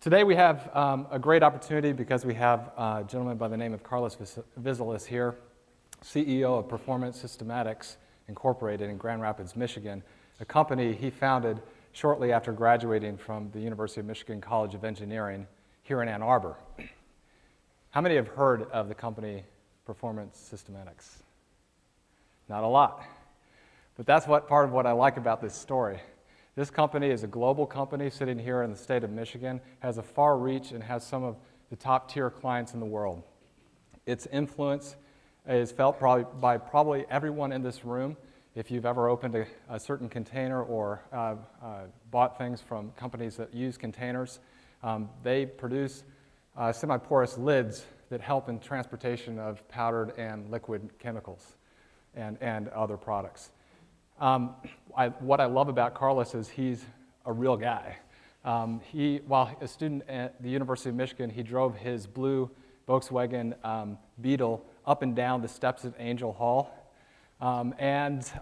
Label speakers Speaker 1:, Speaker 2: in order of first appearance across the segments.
Speaker 1: Today we have a great opportunity because we have a gentleman by the name of Karlis Vizulis here, CEO of Performance Systematix Inc. in Grand Rapids, Michigan, a company he founded shortly after graduating from the University of Michigan College of Engineering here in Ann Arbor. How many have heard of the company Performance Systematix? Not a lot. But that's part of what I like about this story. This company is a global company sitting here in the state of Michigan, has a far reach, and has some of the top tier clients in the world. Its influence is felt by probably everyone in this room. If you've ever opened a certain container or bought things from companies that use containers, they produce semi-porous lids that help in transportation of powdered and liquid chemicals and other products. What I love about Karlis is he's a real guy. While a student at the University of Michigan, he drove his blue Volkswagen Beetle up and down the steps of Angel Hall. I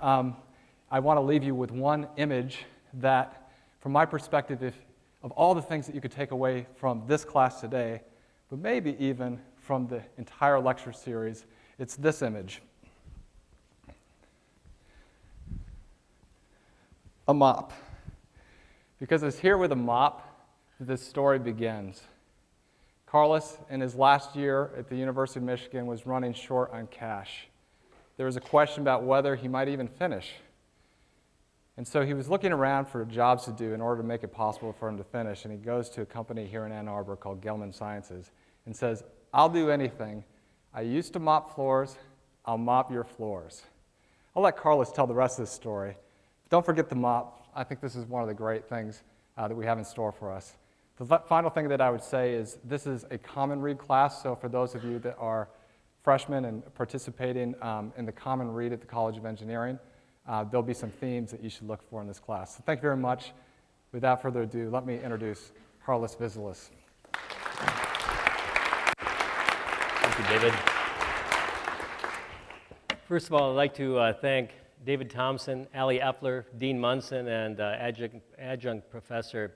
Speaker 1: want to leave you with one image that, from my perspective, of all the things that you could take away from this class today, but maybe even from the entire lecture series, it's this image. A mop. Because it's here with a mop that this story begins. Karlis, in his last year at the University of Michigan, was running short on cash. There was a question about whether he might even finish. And so he was looking around for jobs to do in order to make it possible for him to finish, and he goes to a company here in Ann Arbor called Gelman Sciences and says, "I'll do anything. I used to mop floors. I'll mop your floors." I'll let Karlis tell the rest of the story. Don't forget the mop. I think this is one of the great things that we have in store for us. The final thing that I would say is this is a common read class, so for those of you that are freshmen and participating in the common read at the College of Engineering, there'll be some themes that you should look for in this class. So thank you very much. Without further ado, let me introduce Karlis Vizulis.
Speaker 2: Thank you, David. First of all, I'd like to thank David Thompson, Ali Epler, Dean Munson, and adjunct professor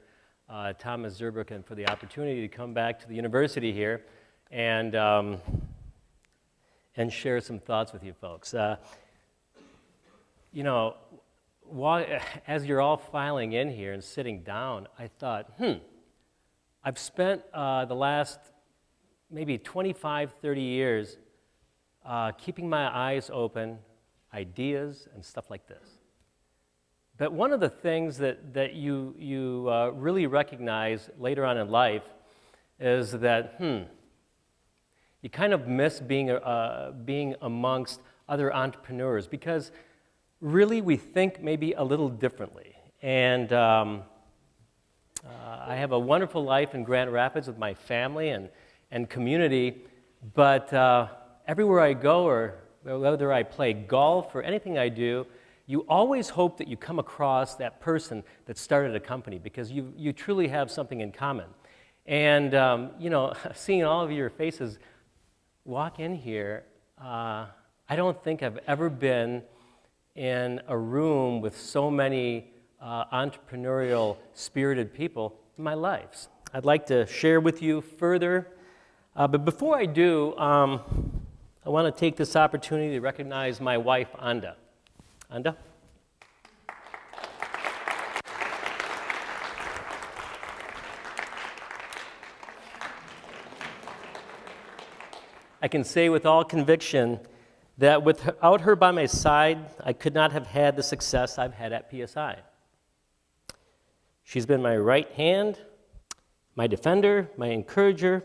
Speaker 2: Thomas Zurbuchen for the opportunity to come back to the university here and share some thoughts with you folks. As you're all filing in here and sitting down, I thought, I've spent the last maybe 25, 30 years keeping my eyes open, ideas and stuff like this. But one of the things that you really recognize later on in life is that you kind of miss being amongst other entrepreneurs because really we think maybe a little differently. And I have a wonderful life in Grand Rapids with my family and community, but everywhere I go, or whether I play golf or anything I do, you always hope that you come across that person that started a company because you truly have something in common. And, seeing all of your faces walk in here, I don't think I've ever been in a room with so many entrepreneurial, spirited people in my life. I'd like to share with you further, but before I do, I want to take this opportunity to recognize my wife, Anda. Anda? I can say with all conviction that without her by my side, I could not have had the success I've had at PSI. She's been my right hand, my defender, my encourager,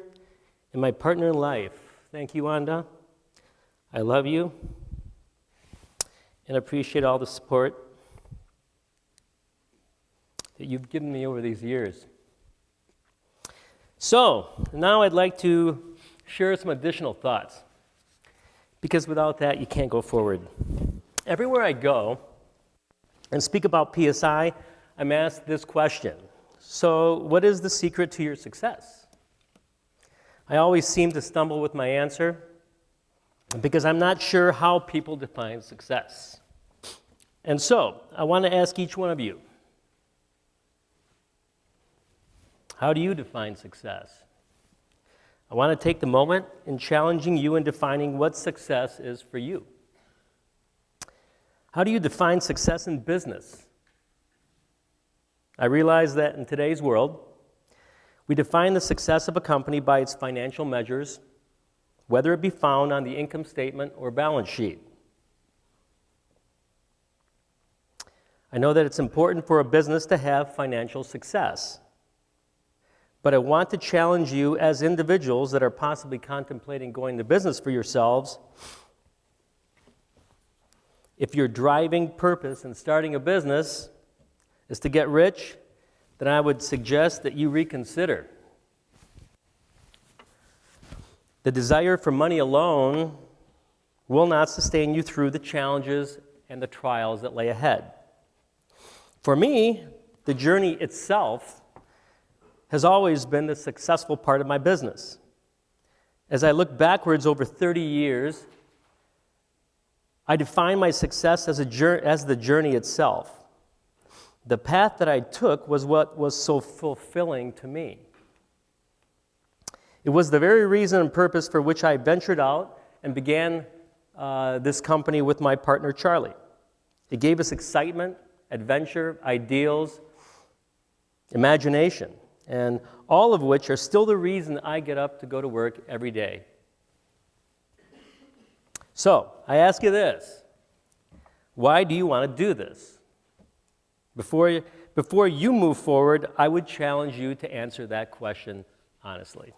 Speaker 2: and my partner in life. Thank you, Anda. I love you and appreciate all the support that you've given me over these years. So, now I'd like to share some additional thoughts, because without that, you can't go forward. Everywhere I go and speak about PSI, I'm asked this question. So, what is the secret to your success? I always seem to stumble with my answer, because I'm not sure how people define success. And so, I want to ask each one of you, How do you define success? I want to take the moment in challenging you in defining what success is for you. How do you define success in business? I realize that in today's world, we define the success of a company by its financial measures, whether it be found on the income statement or balance sheet. I know that it's important for a business to have financial success, but I want to challenge you as individuals that are possibly contemplating going to business for yourselves. If your driving purpose in starting a business is to get rich, then I would suggest that you reconsider. The desire for money alone will not sustain you through the challenges and the trials that lay ahead. For me, the journey itself has always been the successful part of my business. As I look backwards over 30 years, I define my success as the journey itself. The path that I took was what was so fulfilling to me. It was the very reason and purpose for which I ventured out and began this company with my partner, Charlie. It gave us excitement, adventure, ideals, imagination, and all of which are still the reason I get up to go to work every day. So, I ask you this. Why do you want to do this? Before you move forward, I would challenge you to answer that question honestly.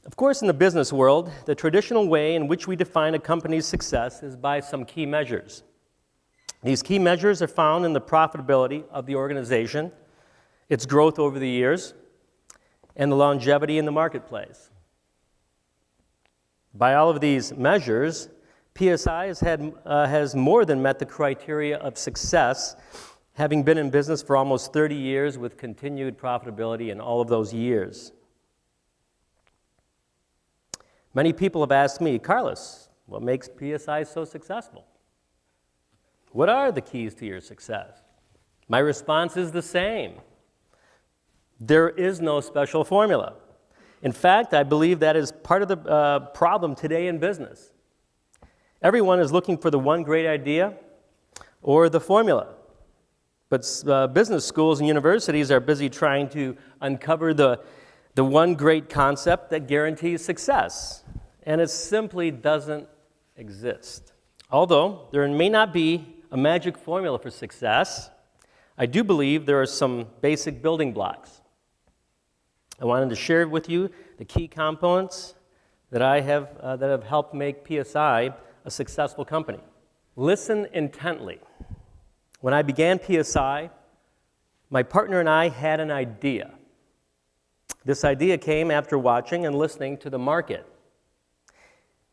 Speaker 2: Of course, in the business world, the traditional way in which we define a company's success is by some key measures. These key measures are found in the profitability of the organization, its growth over the years, and the longevity in the marketplace. By all of these measures, PSI has more than met the criteria of success, having been in business for almost 30 years with continued profitability in all of those years. Many people have asked me, Karlis, what makes PSI so successful? What are the keys to your success? My response is the same. There is no special formula. In fact, I believe that is part of the problem today in business. Everyone is looking for the one great idea or the formula. But business schools and universities are busy trying to uncover the one great concept that guarantees success. And it simply doesn't exist. Although there may not be a magic formula for success, I do believe there are some basic building blocks. I wanted to share with you the key components that have helped make PSI a successful company. Listen intently. When I began PSI, my partner and I had an idea. This idea came after watching and listening to the market.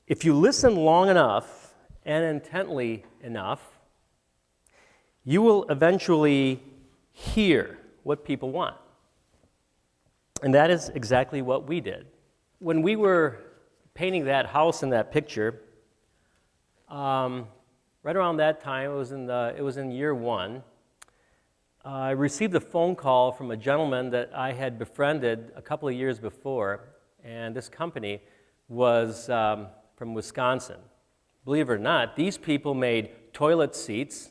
Speaker 2: If you listen long enough and intently enough, you will eventually hear what people want. And that is exactly what we did. When we were painting that house in that picture, right around that time, it was in year one, I received a phone call from a gentleman that I had befriended a couple of years before, and this company was from Wisconsin. Believe it or not, these people made toilet seats,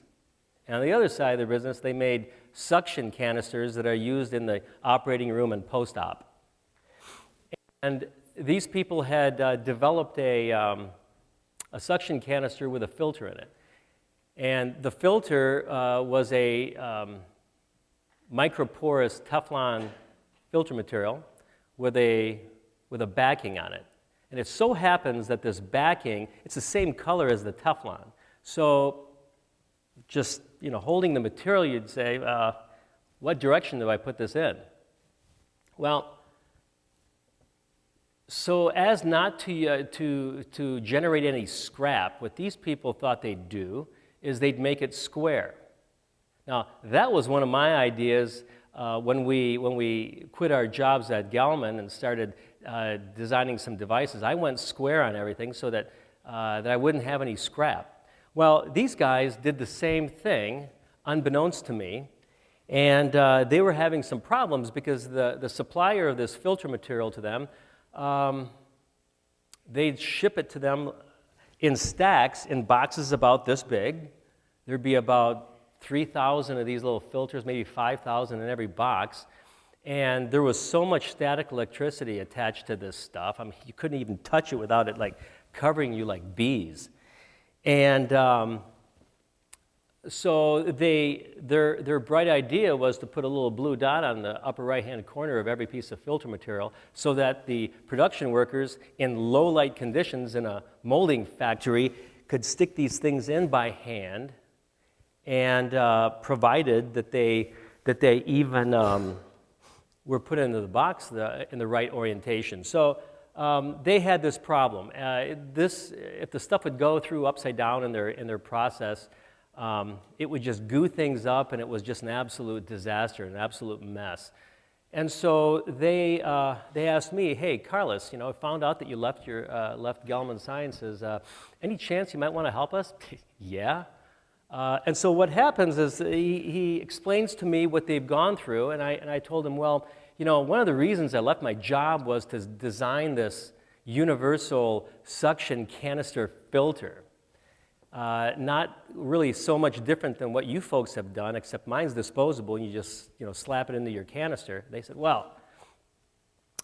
Speaker 2: and on the other side of their business, they made suction canisters that are used in the operating room and post-op. And these people had developed a suction canister with a filter in it. And the filter was a microporous Teflon filter material with a backing on it. And it so happens that this backing, it's the same color as the Teflon. So just, holding the material, you'd say, what direction do I put this in? Well, so as not to generate any scrap, what these people thought they'd do is they'd make it square. Now, that was one of my ideas when we quit our jobs at Gelman and started designing some devices. I went square on everything so that I wouldn't have any scrap. Well, these guys did the same thing, unbeknownst to me, And they were having some problems because the supplier of this filter material to them, they'd ship it to them in stacks, in boxes about this big. There'd be about 3,000 of these little filters, maybe 5,000 in every box. And there was so much static electricity attached to this stuff. I mean, you couldn't even touch it without it like covering you like bees. And so their bright idea was to put a little blue dot on the upper right-hand corner of every piece of filter material so that the production workers in low-light conditions in a molding factory could stick these things in by hand, and provided that they even were put into the box in the right orientation. So they had this problem. If the stuff would go through upside down in their process, it would just goo things up, and it was just an absolute disaster, an absolute mess. And so they asked me, "Hey, Karlis, I found out that you left Gelman Sciences. Any chance you might want to help us?" Yeah. And so what happens is he explains to me what they've gone through, and I told him, well, one of the reasons I left my job was to design this universal suction canister filter. Not really so much different than what you folks have done, except mine's disposable, and you just slap it into your canister. They said, well,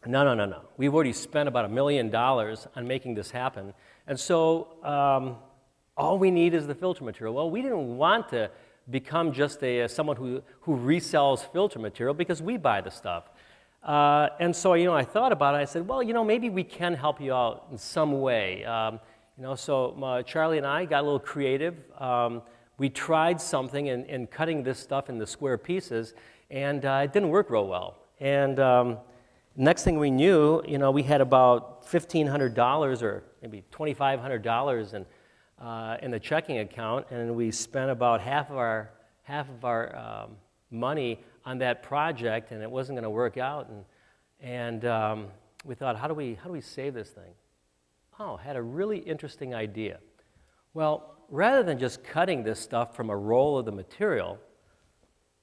Speaker 2: no. We've already spent about $1 million on making this happen, and so all we need is the filter material. Well, we didn't want to become just someone who resells filter material because we buy the stuff. And so, I thought about it. I said, well, maybe we can help you out in some way. So Charlie and I got a little creative. We tried something in cutting this stuff into square pieces, and it didn't work real well. And next thing we knew, we had about $1,500 or maybe $2,500 in the checking account, and we spent about half of our money on that project, and it wasn't going to work out. And we thought, how do we save this thing? Oh, had a really interesting idea. Well, rather than just cutting this stuff from a roll of the material,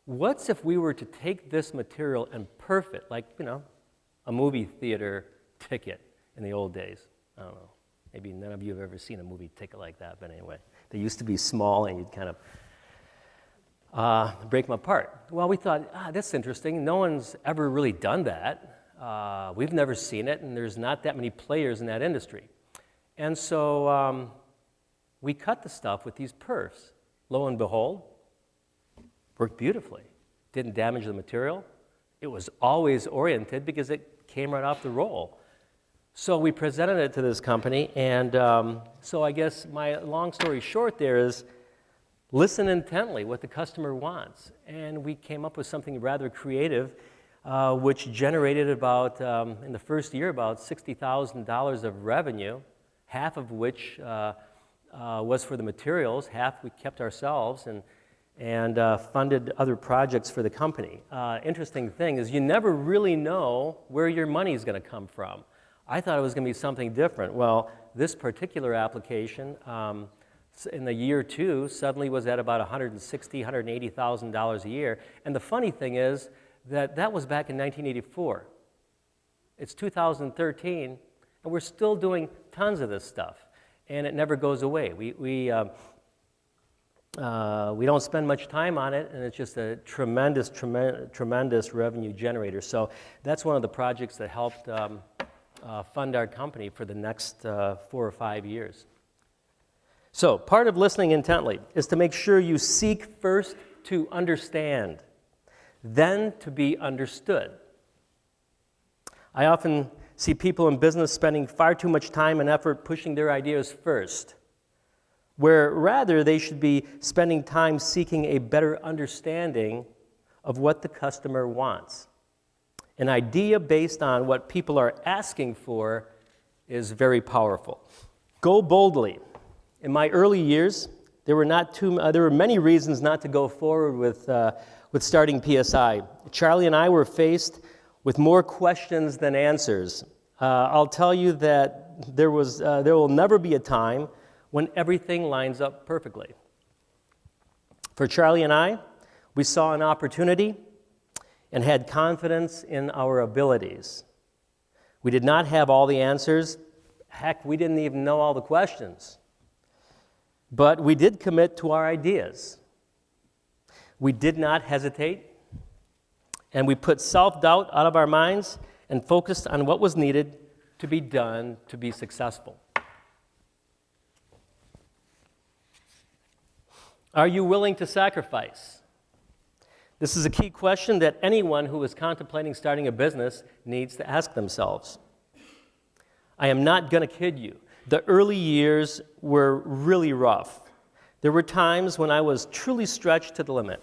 Speaker 2: what's if we were to take this material and perf it, like, a movie theater ticket in the old days? I don't know. Maybe none of you have ever seen a movie ticket like that, but anyway. They used to be small, and you'd kind of break them apart. Well, we thought, that's interesting. No one's ever really done that. We've never seen it, and there's not that many players in that industry. And so we cut the stuff with these perfs. Lo and behold, worked beautifully. Didn't damage the material. It was always oriented because it came right off the roll. So we presented it to this company, and so I guess my long story short there is listen intently what the customer wants. And we came up with something rather creative, which generated about, in the first year, about $60,000 of revenue, half of which was for the materials, half we kept ourselves, and funded other projects for the company. Interesting thing is you never really know where your money is going to come from. I thought it was going to be something different. Well, this particular application, in the year two, suddenly was at about $160,000, $180,000 a year. And the funny thing is that was back in 1984. It's 2013, and we're still doing tons of this stuff, and it never goes away. We don't spend much time on it, and it's just a tremendous revenue generator. So that's one of the projects that helped fund our company for the next 4 or 5 years. So part of listening intently is to make sure you seek first to understand, then to be understood. I often see people in business spending far too much time and effort pushing their ideas first, where rather they should be spending time seeking a better understanding of what the customer wants. An idea based on what people are asking for is very powerful. Go boldly. In my early years, there were many reasons not to go forward with starting PSI. Charlie and I were faced with more questions than answers. I'll tell you that there will never be a time when everything lines up perfectly. For Charlie and I, We saw an opportunity and had confidence in our abilities. We did not have all the answers. Heck, we didn't even know all the questions. But we did commit to our ideas. We did not hesitate, and we put self-doubt out of our minds and focused on what was needed to be done to be successful. Are you willing to sacrifice? This is a key question that anyone who is contemplating starting a business needs to ask themselves. I am not going to kid you. The early years were really rough. There were times when I was truly stretched to the limit.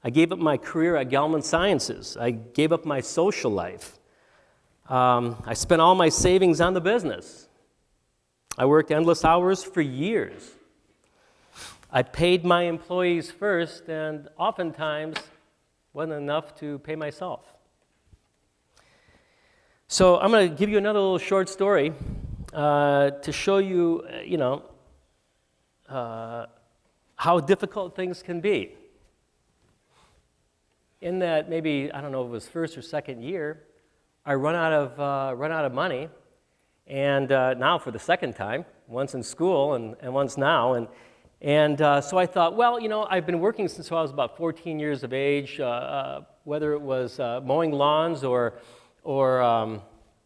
Speaker 2: I gave up my career at Gelman Sciences. I gave up my social life. I spent all my savings on the business. I worked endless hours for years. I paid my employees first, and oftentimes wasn't enough to pay myself. So I'm going to give you another little short story to show you, how difficult things can be. In that maybe, I don't know if it was first or second year, I run out of money, and now for the second time, once in school and once now, and so I thought, well, I've been working since I was about 14 years of age, whether it was mowing lawns or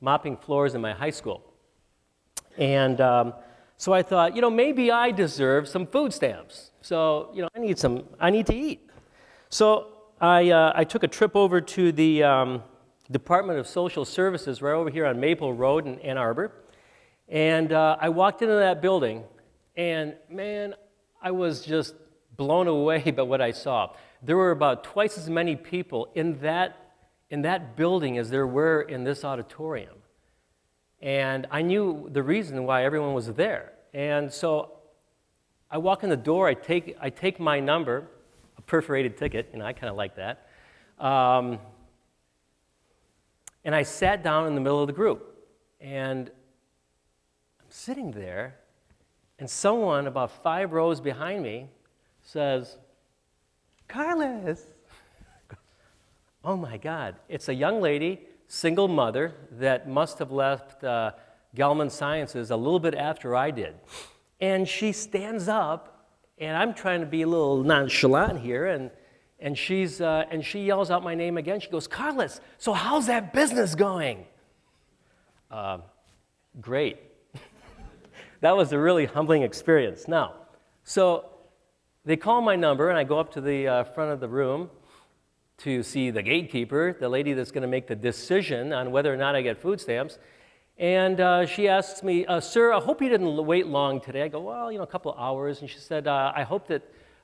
Speaker 2: mopping floors in my high school. And so I thought, maybe I deserve some food stamps. So, I need to eat. So I took a trip over to the Department of Social Services right over here on Maple Road in Ann Arbor. And I walked into that building, and man, I was just blown away by what I saw. There were about twice as many people in that building as there were in this auditorium. And I knew the reason why everyone was there. And so I walk in the door, I take my number, a perforated ticket, I kind of like that. And I sat down in the middle of the group. And I'm sitting there, and someone about 5 rows behind me says, "Karlis." Oh my God, it's a young lady, single mother, that must have left Gelman Sciences a little bit after I did. And she stands up, and I'm trying to be a little nonchalant here, and she yells out my name again. She goes, "Karlis, so how's that business going?" Great. That was a really humbling experience. Now, so they call my number, and I go up to the front of the room to see the gatekeeper, the lady that's going to make the decision on whether or not I get food stamps. And she asks me, "Sir, I hope you didn't wait long today." I go, "Well, a couple of hours." And she said, "I hope that,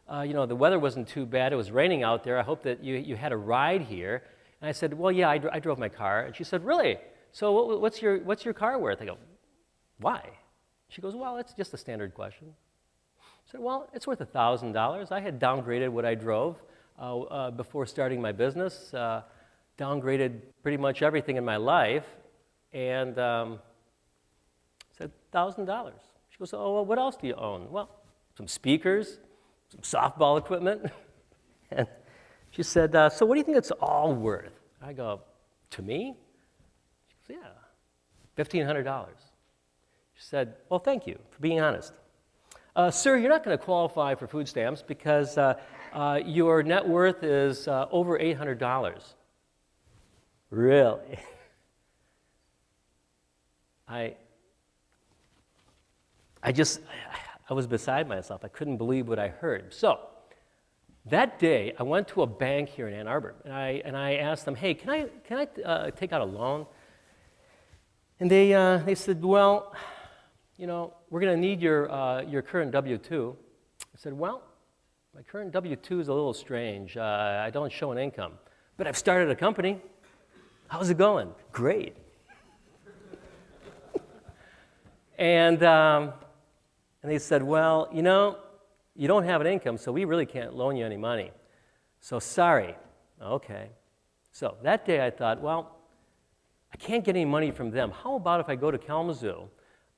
Speaker 2: the weather wasn't too bad. It was raining out there. I hope that you had a ride here." And I said, "Well, yeah, I drove my car." And she said, "Really? So what's your car worth?" I go, "Why?" She goes, "Well, it's just a standard question." I said, "Well, it's worth $1,000. I had downgraded what I drove before starting my business, downgraded pretty much everything in my life, and said $1,000. She goes, "Oh, well, what else do you own?" "Well, some speakers, some softball equipment." And she said, "So what do you think it's all worth?" I go, "To me?" She goes, "Yeah, $1,500. She said, "Well, thank you for being honest. Sir, you're not going to qualify for food stamps because your net worth is over $800. Really? I was beside myself. I couldn't believe what I heard. So that day, I went to a bank here in Ann Arbor, and I asked them, "Hey, can I take out a loan?" And they said, "Well, we're going to need your current W-2. I said, "Well, my current W-2 is a little strange. I don't show an income, but I've started a company. How's it going?" "Great." And they said, "Well, you don't have an income, so we really can't loan you any money. So sorry." Okay. So that day I thought, well, I can't get any money from them. How about if I go to Kalamazoo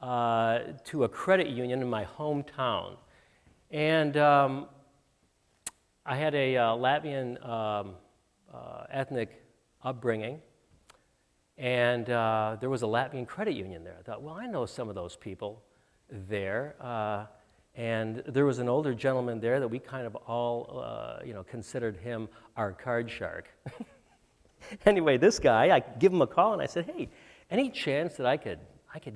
Speaker 2: to a credit union in my hometown? And I had a Latvian ethnic upbringing, and there was a Latvian credit union there. I thought, well, I know some of those people there, and there was an older gentleman there that we kind of all, considered him our card shark. Anyway, this guy, I give him a call, and I said, hey, any chance that I could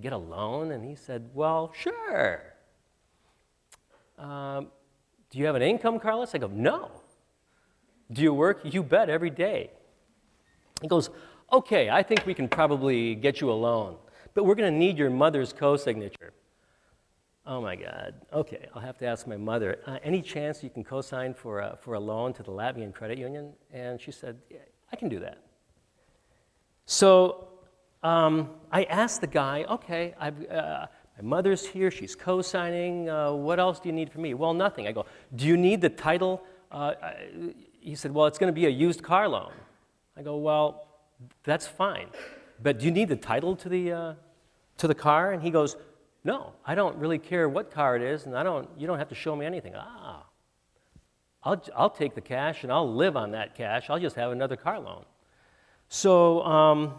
Speaker 2: get a loan? And he said, well, sure. Do you have an income, Karlis? I go, no. Do you work? You bet, every day. He goes, okay, I think we can probably get you a loan, but we're going to need your mother's co-signature. Oh my God. Okay, I'll have to ask my mother. Any chance you can co-sign for a loan to the Latvian credit union? And she said, yeah, I can do that. So I asked the guy, okay, my mother's here, she's co-signing, what else do you need from me? Well, nothing. I go, do you need the title? He said, well, it's going to be a used car loan. I go, well, that's fine, but do you need the title to the car? And he goes, no, I don't really care what car it is, and you don't have to show me anything. I'll take the cash and I'll live on that cash. I'll just have another car loan. So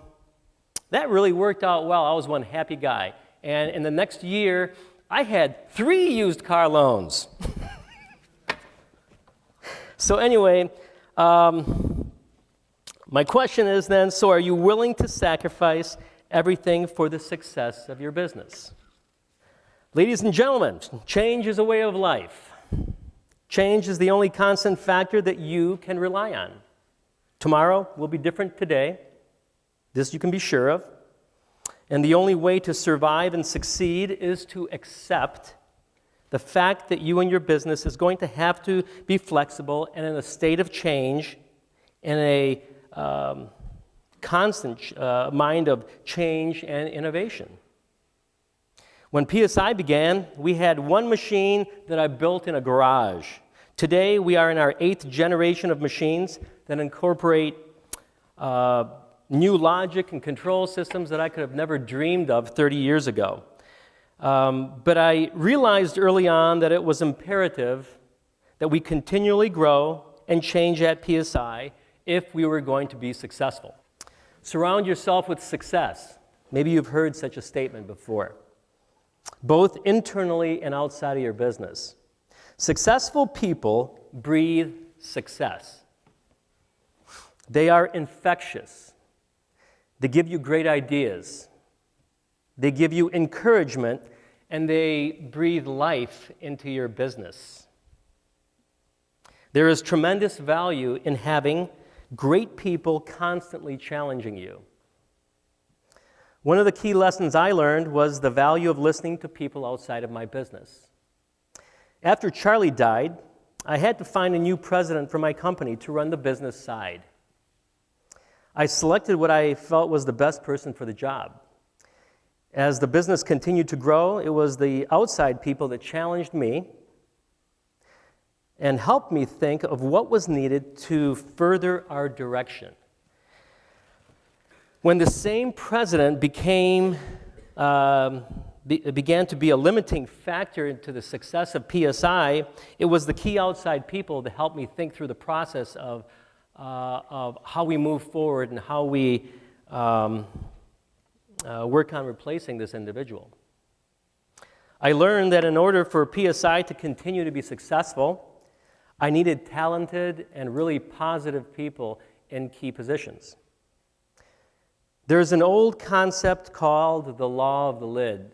Speaker 2: that really worked out well. I was one happy guy. And in the next year, I had 3 used car loans. So anyway, my question is then, so are you willing to sacrifice everything for the success of your business? Ladies and gentlemen, change is a way of life. Change is the only constant factor that you can rely on. Tomorrow will be different today. This you can be sure of. And the only way to survive and succeed is to accept the fact that you and your business is going to have to be flexible and in a state of change, in a constant mind of change and innovation. When PSI began, we had one machine that I built in a garage. Today, we are in our 8th generation of machines that incorporate new logic and control systems that I could have never dreamed of 30 years ago. But I realized early on that it was imperative that we continually grow and change at PSI if we were going to be successful. Surround yourself with success. Maybe you've heard such a statement before, both internally and outside of your business. Successful people breathe success. They are infectious. They give you great ideas. They give you encouragement, and they breathe life into your business. There is tremendous value in having great people constantly challenging you. One of the key lessons I learned was the value of listening to people outside of my business. After Charlie died, I had to find a new president for my company to run the business side. I selected what I felt was the best person for the job. As the business continued to grow, it was the outside people that challenged me and helped me think of what was needed to further our direction. When the same president began to be a limiting factor into the success of PSI, it was the key outside people that helped me think through the process of how we move forward and how we work on replacing this individual. I learned that in order for PSI to continue to be successful, I needed talented and really positive people in key positions. There's an old concept called the law of the lid.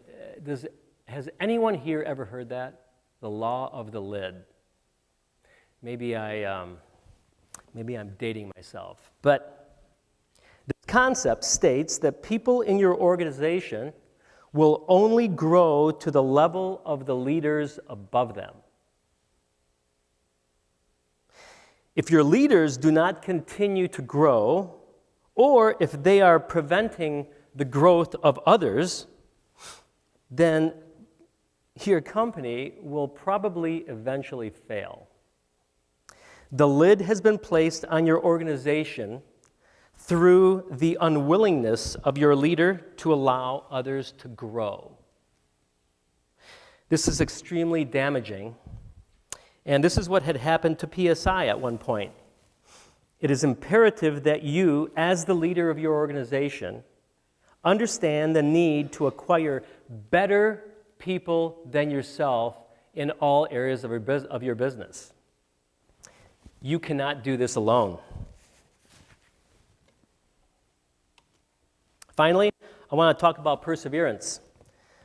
Speaker 2: Has anyone here ever heard that? The law of the lid. Maybe I'm dating myself, but this concept states that people in your organization will only grow to the level of the leaders above them. If your leaders do not continue to grow, or if they are preventing the growth of others, then your company will probably eventually fail. The lid has been placed on your organization through the unwillingness of your leader to allow others to grow. This is extremely damaging, And this is what had happened to PSI at one point. It is imperative that you, as the leader of your organization, understand the need to acquire better people than yourself in all areas of your business. You cannot do this alone. Finally, I want to talk about perseverance.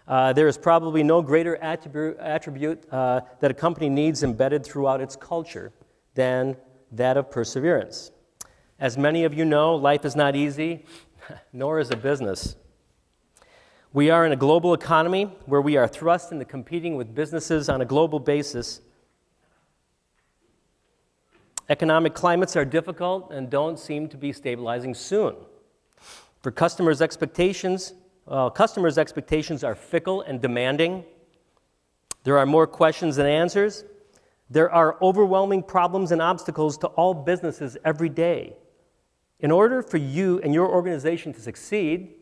Speaker 2: There is probably no greater attribute that a company needs embedded throughout its culture than that of perseverance. As many of you know, life is not easy, nor is a business. We are in a global economy where we are thrust into competing with businesses on a global basis. Economic climates are difficult and don't seem to be stabilizing soon. For customers' expectations are fickle and demanding. There are more questions than answers. There are overwhelming problems and obstacles to all businesses every day. In order for you and your organization to succeed,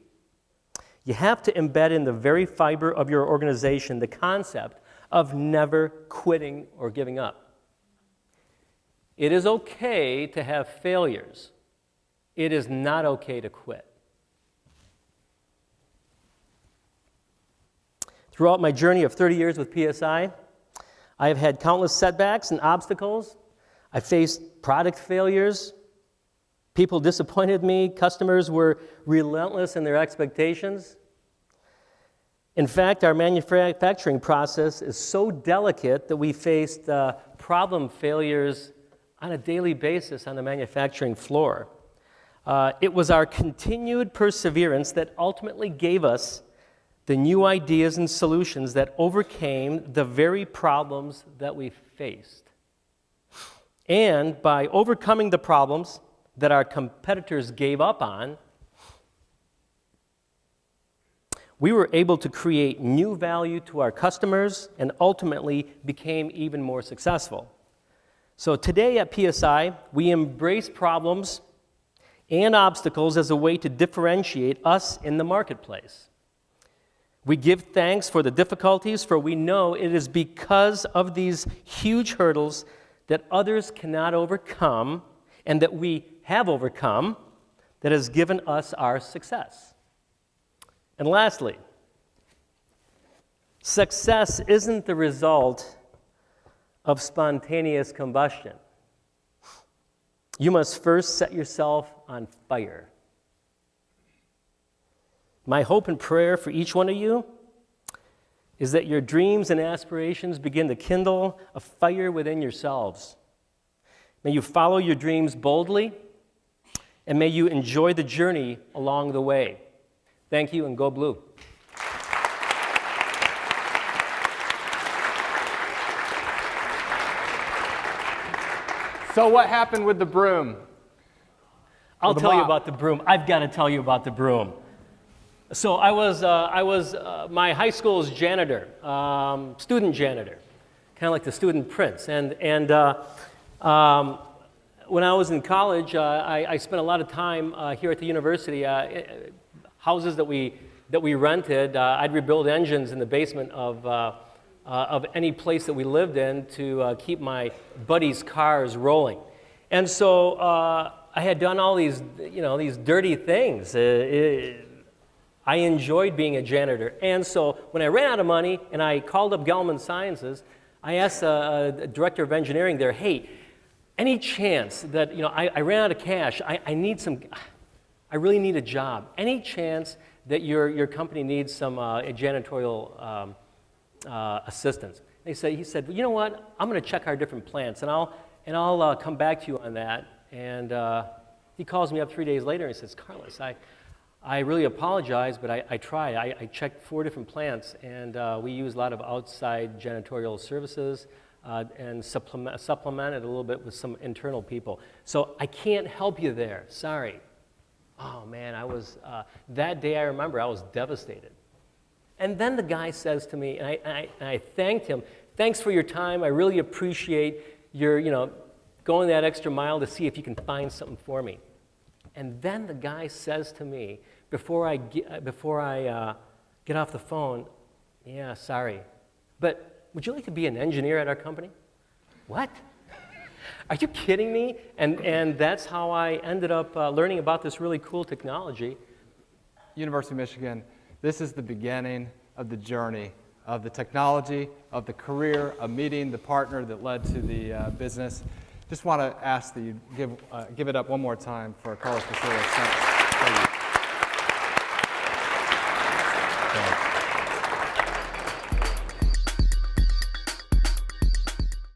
Speaker 2: you have to embed in the very fiber of your organization the concept of never quitting or giving up. It is okay to have failures. It is not okay to quit. Throughout my journey of 30 years with PSI, I have had countless setbacks and obstacles. I faced product failures. People disappointed me. Customers were relentless in their expectations. In fact, our manufacturing process is so delicate that we faced problem failures on a daily basis on the manufacturing floor. It was our continued perseverance that ultimately gave us the new ideas and solutions that overcame the very problems that we faced. And by overcoming the problems that our competitors gave up on, we were able to create new value to our customers and ultimately became even more successful. So today at PSI, we embrace problems and obstacles as a way to differentiate us in the marketplace. We give thanks for the difficulties, for we know it is because of these huge hurdles that others cannot overcome and that we have overcome that has given us our success. And lastly, success isn't the result of spontaneous combustion. You must first set yourself on fire. My hope and prayer for each one of you is that your dreams and aspirations begin to kindle a fire within yourselves. May you follow your dreams boldly, and may you enjoy the journey along the way. Thank you, and go blue.
Speaker 1: So what happened with the broom?
Speaker 2: I'll
Speaker 1: the
Speaker 2: tell you
Speaker 1: mop?
Speaker 2: about the broom. I've got to tell you about the broom. So I was my high school's janitor, student janitor, kind of like the student prince. And when I was in college, I spent a lot of time here at the university. Houses that we rented, I'd rebuild engines in the basement of any place that we lived in to keep my buddies' cars rolling. And so I had done all these dirty things. I enjoyed being a janitor. And so when I ran out of money and I called up Gelman Sciences, I asked the director of engineering there, hey, any chance that, I ran out of cash, I really need a job. Any chance that your company needs some janitorial assistance? He said, well, you know what, I'm going to check our different plants and I'll come back to you on that. And he calls me up 3 days later and he says, Karlis, I really apologize, but I tried. I checked 4 different plants, and we use a lot of outside janitorial services and supplemented a little bit with some internal people. So I can't help you there. Sorry. Oh, man, that day I remember I was devastated. And then the guy says to me, and I thanked him, thanks for your time. I really appreciate your, going that extra mile to see if you can find something for me. And then the guy says to me, before I get off the phone, yeah, sorry, but would you like to be an engineer at our company? what? Are you kidding me? And that's how I ended up learning about this really cool technology.
Speaker 1: University of Michigan, this is the beginning of the journey of the technology, of the career, of meeting the partner that led to the business. Just want to ask that you give it up one more time for Karlis Vizulis. Thank you.